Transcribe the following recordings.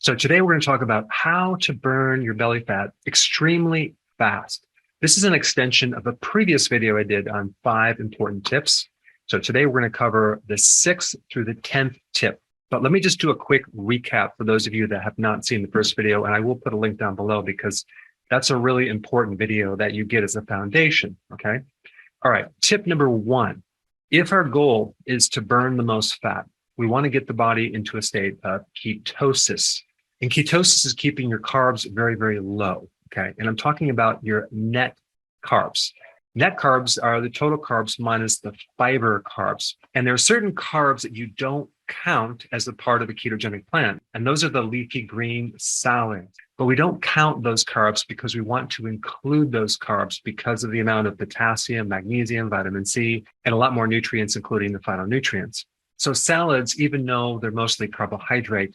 So today we're going to talk about how to burn your belly fat extremely fast. This is an extension of a previous video I did on 5 important tips. So today we're going to cover the 6th through the 10th tip. But let me just do a quick recap for those of you that have not seen the first video, and I will put a link down below because that's a really important video that you get as a foundation, okay? All right, tip number 1. If our goal is to burn the most fat, we want to get the body into a state of ketosis. And ketosis is keeping your carbs very, very low, okay? And I'm talking about your net carbs. Net carbs are the total carbs minus the fiber carbs. And there are certain carbs that you don't count as a part of a ketogenic plan. And those are the leafy green salads. But we don't count those carbs because we want to include those carbs because of the amount of potassium, magnesium, vitamin C, and a lot more nutrients, including the phytonutrients. So salads, even though they're mostly carbohydrate,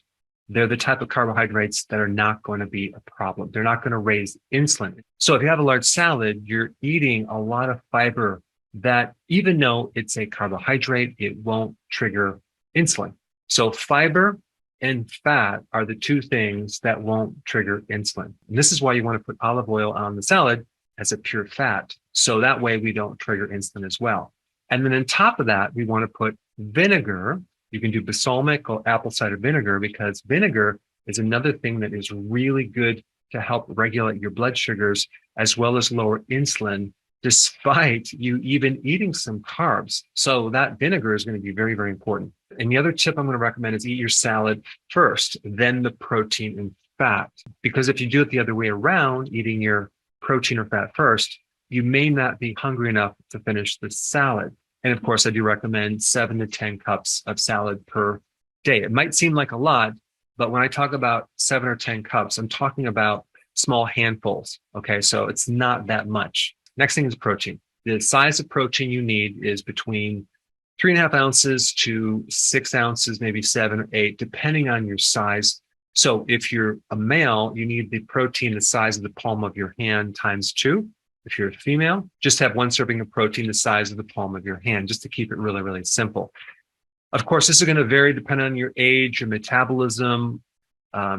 they're the type of carbohydrates that are not going to be a problem. They're not going to raise insulin. So if you have a large salad, you're eating a lot of fiber that, even though it's a carbohydrate, it won't trigger insulin. So fiber and fat are the 2 things that won't trigger insulin. And this is why you want to put olive oil on the salad as a pure fat. So that way we don't trigger insulin as well. And then on top of that, we want to put vinegar. You can do balsamic or apple cider vinegar because vinegar is another thing that is really good to help regulate your blood sugars as well as lower insulin, despite you even eating some carbs. So that vinegar is going to be very, very important. And the other tip I'm going to recommend is eat your salad first, then the protein and fat. Because if you do it the other way around, eating your protein or fat first, you may not be hungry enough to finish the salad. And of course, I do recommend 7 to 10 cups of salad per day. It might seem like a lot, but when I talk about 7 or 10 cups, I'm talking about small handfuls. Okay, so it's not that much. Next thing is protein. The size of protein you need is between 3.5 ounces to 6 ounces, maybe 7 or 8, depending on your size. So if you're a male, you need the protein the size of the palm of your hand times 2. If you're a female, just have 1 serving of protein the size of the palm of your hand, just to keep it really, really simple. Of course, this is going to vary depending on your age, your metabolism,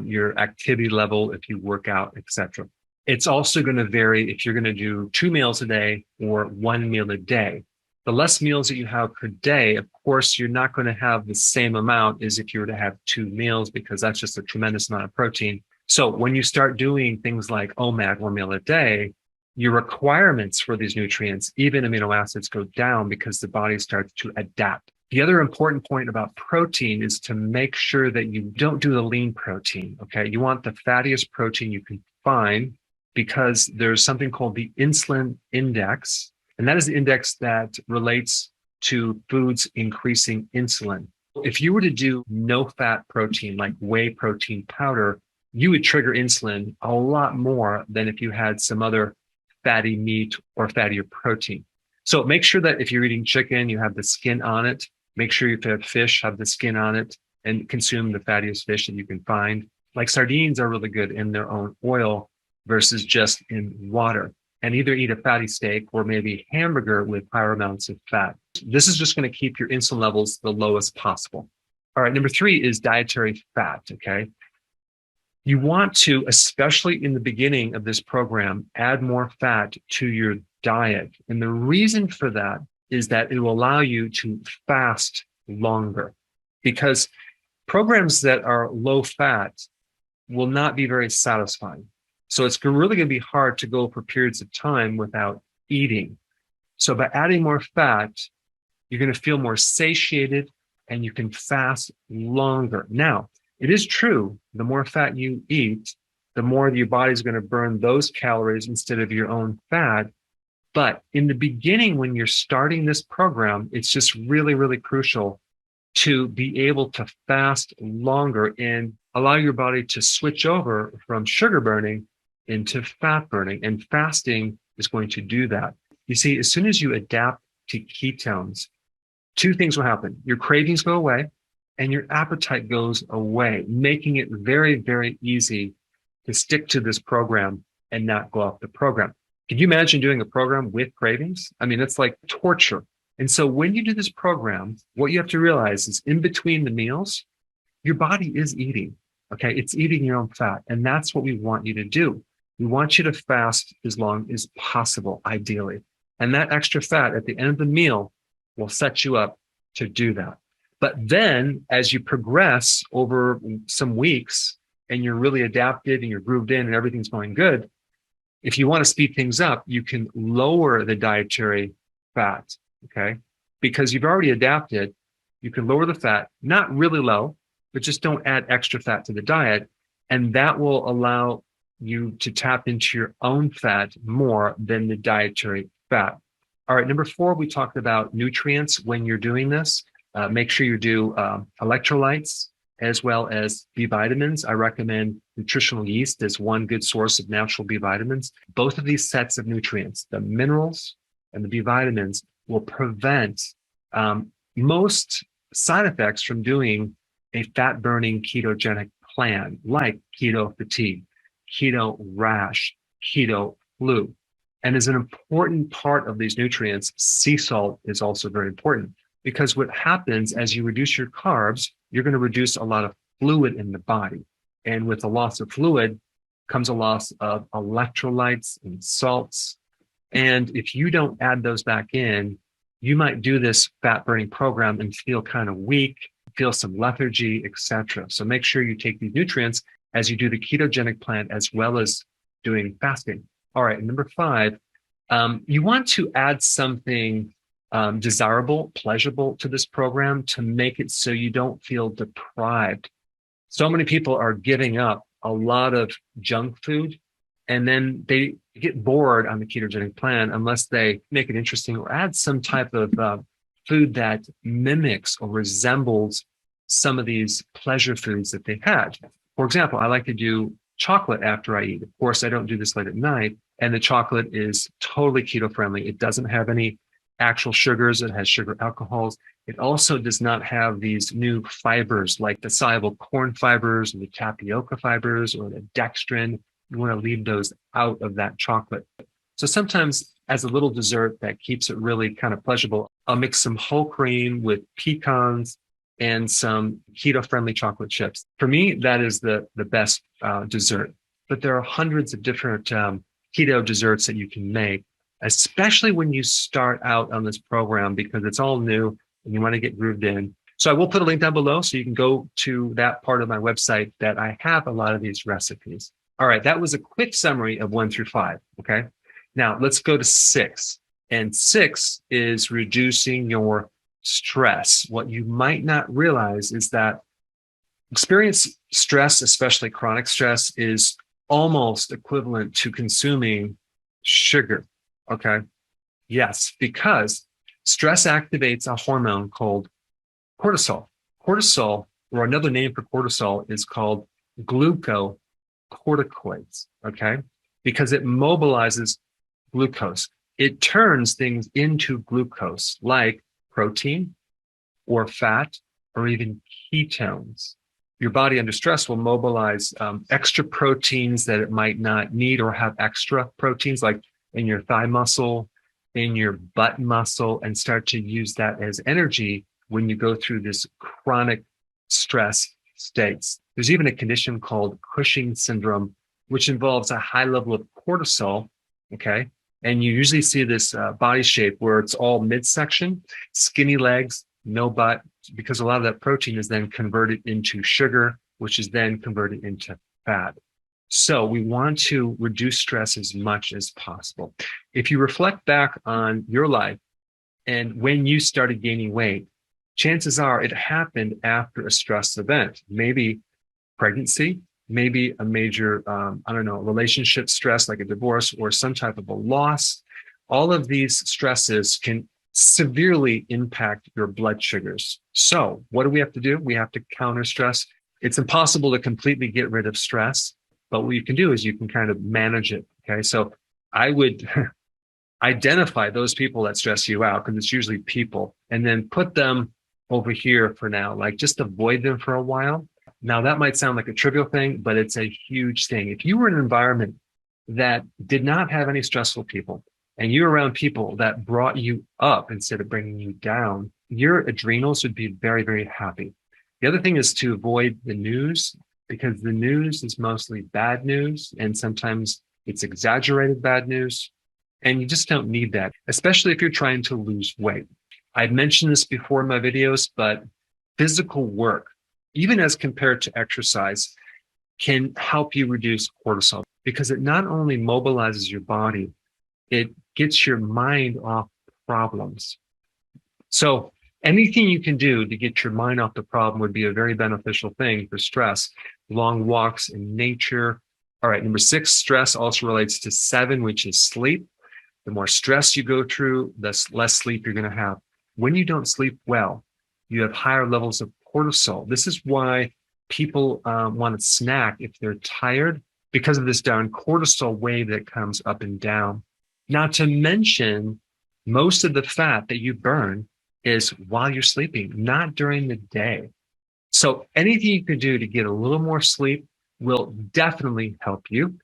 your activity level, if you work out, etc. It's also going to vary if you're going to do 2 meals a day or 1 meal a day. The less meals that you have per day, of course, you're not going to have the same amount as if you were to have 2 meals because that's just a tremendous amount of protein. So when you start doing things like OMAD, 1 meal a day, your requirements for these nutrients, even amino acids, go down because the body starts to adapt. The other important point about protein is to make sure that you don't do the lean protein, okay? You want the fattiest protein you can find because there's something called the insulin index, and that is the index that relates to foods increasing insulin. If you were to do no-fat protein, like whey protein powder, you would trigger insulin a lot more than if you had some other fatty meat or fattier protein. So make sure that if you're eating chicken, you have the skin on it. Make sure if you have fish, have the skin on it and consume the fattiest fish that you can find. Like sardines are really good in their own oil versus just in water. And either eat a fatty steak or maybe hamburger with higher amounts of fat. This is just going to keep your insulin levels the lowest possible. All right, number 3 is dietary fat, okay? You want to, especially in the beginning of this program, add more fat to your diet. And the reason for that is that it will allow you to fast longer because programs that are low fat will not be very satisfying. So it's really going to be hard to go for periods of time without eating. So by adding more fat, you're going to feel more satiated and you can fast longer. Now, it is true, the more fat you eat, the more your body's going to burn those calories instead of your own fat. But in the beginning, when you're starting this program, it's just really, really crucial to be able to fast longer and allow your body to switch over from sugar burning into fat burning. And fasting is going to do that. You see, as soon as you adapt to ketones, 2 things will happen. Your cravings go away and your appetite goes away, making it very, very easy to stick to this program and not go off the program. Can you imagine doing a program with cravings? I mean, it's like torture. And so when you do this program, what you have to realize is in between the meals, your body is eating. Okay, it's eating your own fat. And that's what we want you to do. We want you to fast as long as possible, ideally. And that extra fat at the end of the meal will set you up to do that. But then as you progress over some weeks and you're really adapted and you're grooved in and everything's going good, if you want to speed things up, you can lower the dietary fat, okay? Because you've already adapted, you can lower the fat, not really low, but just don't add extra fat to the diet. And that will allow you to tap into your own fat more than the dietary fat. All right, number 4, we talked about nutrients when you're doing this. Make sure you do electrolytes as well as B vitamins. I recommend nutritional yeast as one good source of natural B vitamins. Both of these sets of nutrients, the minerals and the B vitamins, will prevent most side effects from doing a fat-burning ketogenic plan, like keto fatigue, keto rash, keto flu. And as an important part of these nutrients, sea salt is also very important, because what happens as you reduce your carbs, you're going to reduce a lot of fluid in the body. And with the loss of fluid comes a loss of electrolytes and salts. And if you don't add those back in, you might do this fat burning program and feel kind of weak, feel some lethargy, etc. So make sure you take these nutrients as you do the ketogenic plan as well as doing fasting. All right, number 5, you want to add something desirable, pleasurable to this program to make it so you don't feel deprived. So many people are giving up a lot of junk food, and then they get bored on the ketogenic plan unless they make it interesting or add some type of food that mimics or resembles some of these pleasure foods that they've had. For example, I like to do chocolate after I eat. Of course, I don't do this late at night, and the chocolate is totally keto friendly. It doesn't have any actual sugars. It has sugar alcohols. It also does not have these new fibers like the soluble corn fibers or the tapioca fibers or the dextrin. You want to leave those out of that chocolate. So sometimes as a little dessert that keeps it really kind of pleasurable, I'll mix some whole cream with pecans and some keto-friendly chocolate chips. For me, that is the best dessert. But there are hundreds of different keto desserts that you can make, especially when you start out on this program, because it's all new and you want to get grooved in. So I will put a link down below so you can go to that part of my website that I have a lot of these recipes. All right, that was a quick summary of 1 through 5, okay? Now let's go to 6. And 6 is reducing your stress. What you might not realize is that experience stress, especially chronic stress, is almost equivalent to consuming sugar. Okay. Yes, because stress activates a hormone called cortisol. Cortisol, or another name for cortisol, is called glucocorticoids. Okay. Because it mobilizes glucose. It turns things into glucose, like protein or fat or even ketones. Your body under stress will mobilize extra proteins that it might not need, or have extra proteins like in your thigh muscle, in your butt muscle, and start to use that as energy when you go through this chronic stress states. There's even a condition called Cushing syndrome, which involves a high level of cortisol, okay? And you usually see this body shape where it's all midsection, skinny legs, no butt, because a lot of that protein is then converted into sugar, which is then converted into fat. So we want to reduce stress as much as possible. If you reflect back on your life and when you started gaining weight, chances are it happened after a stress event, maybe pregnancy, maybe a major, relationship stress like a divorce or some type of a loss. All of these stresses can severely impact your blood sugars. So what do we have to do? We have to counter stress. It's impossible to completely get rid of stress, but what you can do is you can kind of manage it. Okay. So I would identify those people that stress you out, because it's usually people, and then put them over here for now, like just avoid them for a while. Now that might sound like a trivial thing, but it's a huge thing. If you were in an environment that did not have any stressful people, and you're around people that brought you up instead of bringing you down, your adrenals would be very, very happy. The other thing is to avoid the news because the news is mostly bad news, and sometimes it's exaggerated bad news. And you just don't need that, especially if you're trying to lose weight. I've mentioned this before in my videos, but physical work, even as compared to exercise, can help you reduce cortisol because it not only mobilizes your body, it gets your mind off problems. So anything you can do to get your mind off the problem would be a very beneficial thing for stress. Long walks in nature. All right, number 6, stress also relates to 7, which is sleep. The more stress you go through, the less sleep you're going to have. When you don't sleep well, you have higher levels of cortisol. This is why people want to snack if they're tired, because of this down cortisol wave that comes up and down. Not to mention, most of the fat that you burn is while you're sleeping, not during the day. So anything you can do to get a little more sleep will definitely help you.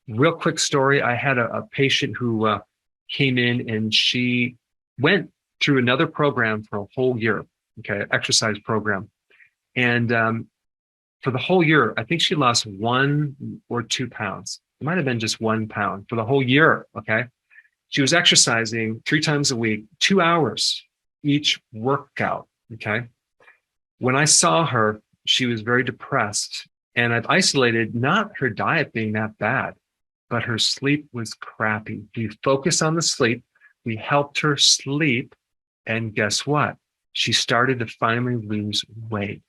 Real quick story. I had a patient who came in and she went through another program for a whole year, okay, exercise program. And for the whole year, I think she lost 1 or 2 pounds. It might have been just 1 pound for the whole year, okay? She was exercising 3 times a week, 2 hours each workout, okay? When I saw her, she was very depressed. And I've isolated not her diet being that bad, but her sleep was crappy. We focused on the sleep. We helped her sleep. And guess what? She started to finally lose weight.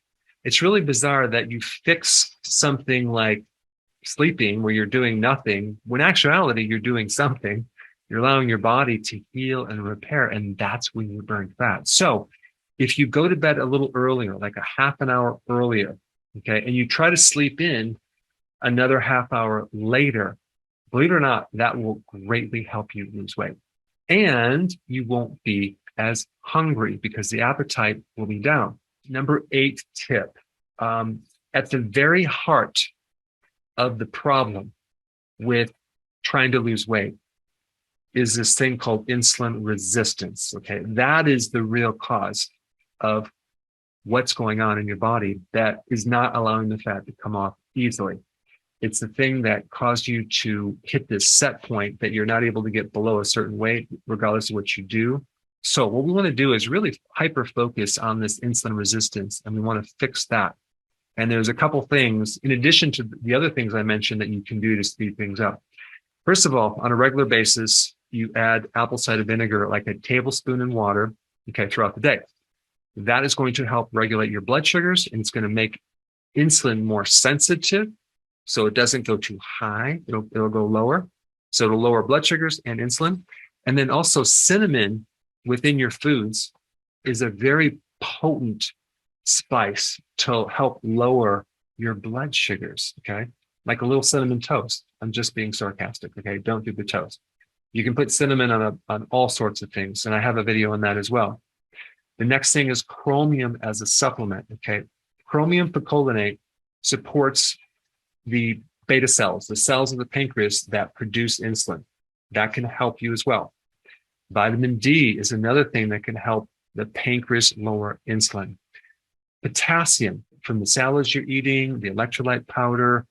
It's really bizarre that you fix something like sleeping where you're doing nothing, when actuality, you're doing something. You're allowing your body to heal and repair, and that's when you burn fat. So if you go to bed a little earlier, like a half an hour earlier, okay, and you try to sleep in another half hour later, believe it or not, that will greatly help you lose weight. And you won't be as hungry because the appetite will be down. Number 8 tip, at the very heart of the problem with trying to lose weight is this thing called insulin resistance, okay? That is the real cause of what's going on in your body that is not allowing the fat to come off easily. It's the thing that caused you to hit this set point that you're not able to get below a certain weight, regardless of what you do. So what we want to do is really hyper focus on this insulin resistance, and we want to fix that. And there's a couple things, in addition to the other things I mentioned, that you can do to speed things up. First of all, on a regular basis, you add apple cider vinegar, like a tablespoon in water, okay, throughout the day. That is going to help regulate your blood sugars, and it's going to make insulin more sensitive, so it doesn't go too high. It'll go lower. So it'll lower blood sugars and insulin. And then also cinnamon within your foods is a very potent spice to help lower your blood sugars, okay? Like a little cinnamon toast. I'm just being sarcastic, okay? Don't do the toast. You can put cinnamon on all sorts of things, and I have a video on that as well. The next thing is chromium as a supplement, okay? Chromium picolinate supports the beta cells, the cells of the pancreas that produce insulin. That can help you as well. Vitamin D is another thing that can help the pancreas lower insulin. Potassium from the salads you're eating, the electrolyte powder,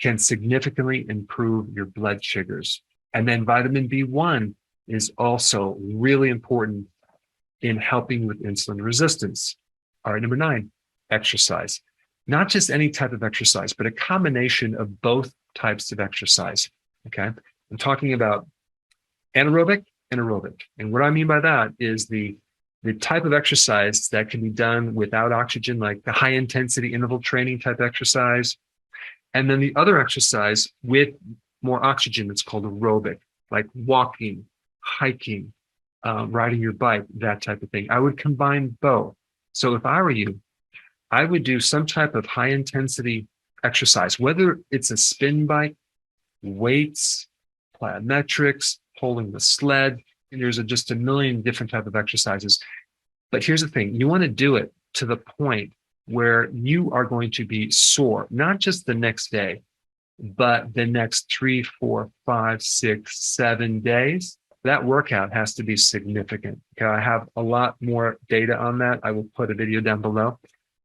can significantly improve your blood sugars. And then vitamin B1 is also really important in helping with insulin resistance. All right, number 9, exercise. Not just any type of exercise, but a combination of both types of exercise, okay? I'm talking about anaerobic and aerobic. And what I mean by that is the type of exercise that can be done without oxygen, like the high intensity interval training type exercise. And then the other exercise with more oxygen, it's called aerobic, like walking, hiking, riding your bike, that type of thing. I would combine both. So if I were you, I would do some type of high intensity exercise, whether it's a spin bike, weights, plyometrics, pulling the sled. And there's just a million different type of exercises. But here's the thing, you want to do it to the point where you are going to be sore, not just the next day, but the next 3, 4, 5, 6, 7 days. That workout has to be significant. Okay, I have a lot more data on that. I will put a video down below.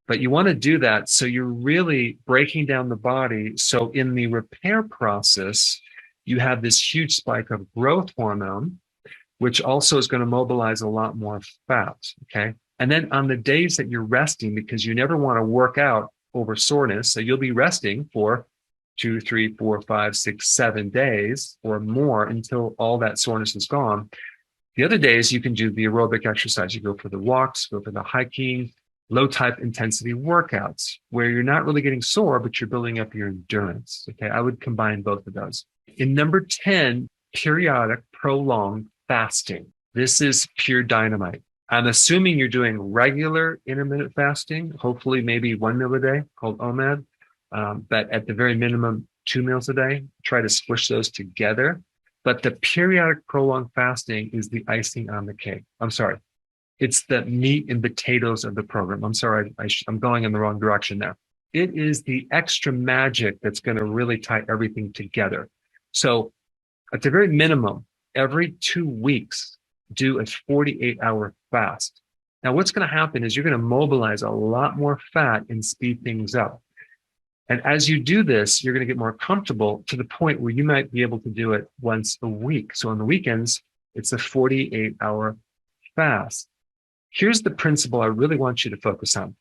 But you want to do that so you're really breaking down the body. So in the repair process, you have this huge spike of growth hormone, which also is going to mobilize a lot more fat. Okay. And then on the days that you're resting, because you never want to work out over soreness, so you'll be resting for 2, 3, 4, 5, 6, 7 days or more until all that soreness is gone. The other days you can do the aerobic exercise. You go for the walks, go for the hiking, low type intensity workouts where you're not really getting sore, but you're building up your endurance. Okay. I would combine both of those. In number 10, periodic prolonged fasting. This is pure dynamite. I'm assuming you're doing regular intermittent fasting, hopefully maybe 1 meal a day called OMAD, but at the very minimum, 2 meals a day. Try to squish those together. But the periodic prolonged fasting is the icing on the cake. I'm sorry. It's the meat and potatoes of the program. I'm sorry, I'm going in the wrong direction there. It is the extra magic that's going to really tie everything together. So at the very minimum, every 2 weeks, do a 48-hour fast. Now, what's going to happen is you're going to mobilize a lot more fat and speed things up. And as you do this, you're going to get more comfortable to the point where you might be able to do it once a week. So on the weekends, it's a 48-hour fast. Here's the principle I really want you to focus on.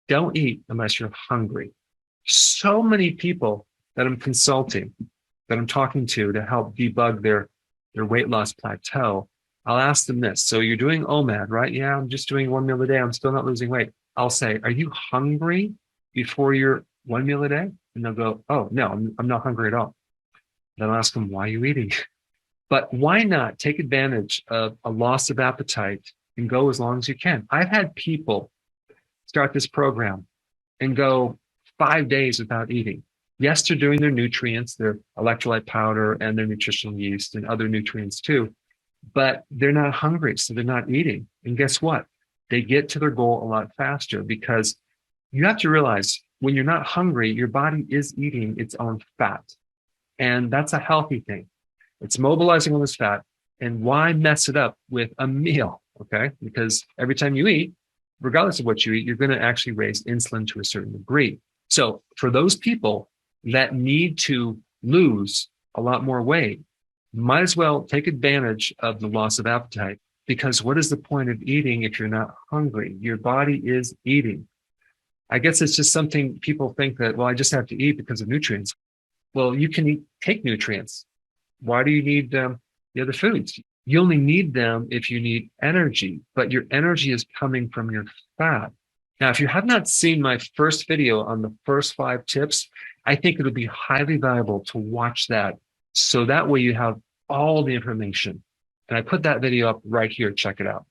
Don't eat unless you're hungry. So many people that I'm consulting, that I'm talking to help debug their weight loss plateau, I'll ask them this. So you're doing OMAD, right? Yeah, I'm just doing 1 meal a day. I'm still not losing weight. I'll say, are you hungry before your 1 meal a day? And they'll go, oh, no, I'm not hungry at all. Then I'll ask them, why are you eating? But why not take advantage of a loss of appetite and go as long as you can? I've had people start this program and go 5 days without eating. Yes, they're doing their nutrients, their electrolyte powder and their nutritional yeast and other nutrients too, but they're not hungry, so they're not eating. And guess what? They get to their goal a lot faster because you have to realize when you're not hungry, your body is eating its own fat. And that's a healthy thing. It's mobilizing all this fat. And why mess it up with a meal? Okay. Because every time you eat, regardless of what you eat, you're going to actually raise insulin to a certain degree. So for those people that need to lose a lot more weight, might as well take advantage of the loss of appetite, because what is the point of eating if you're not hungry? Your body is eating. I guess it's just something people think that, well, I just have to eat because of nutrients. Well, you can take nutrients. Why do you need the other foods? You only need them if you need energy, but your energy is coming from your fat. Now, if you have not seen my first video on the first 5 tips, I think it'll be highly valuable to watch that. So that way you have all the information. And I put that video up right here. Check it out.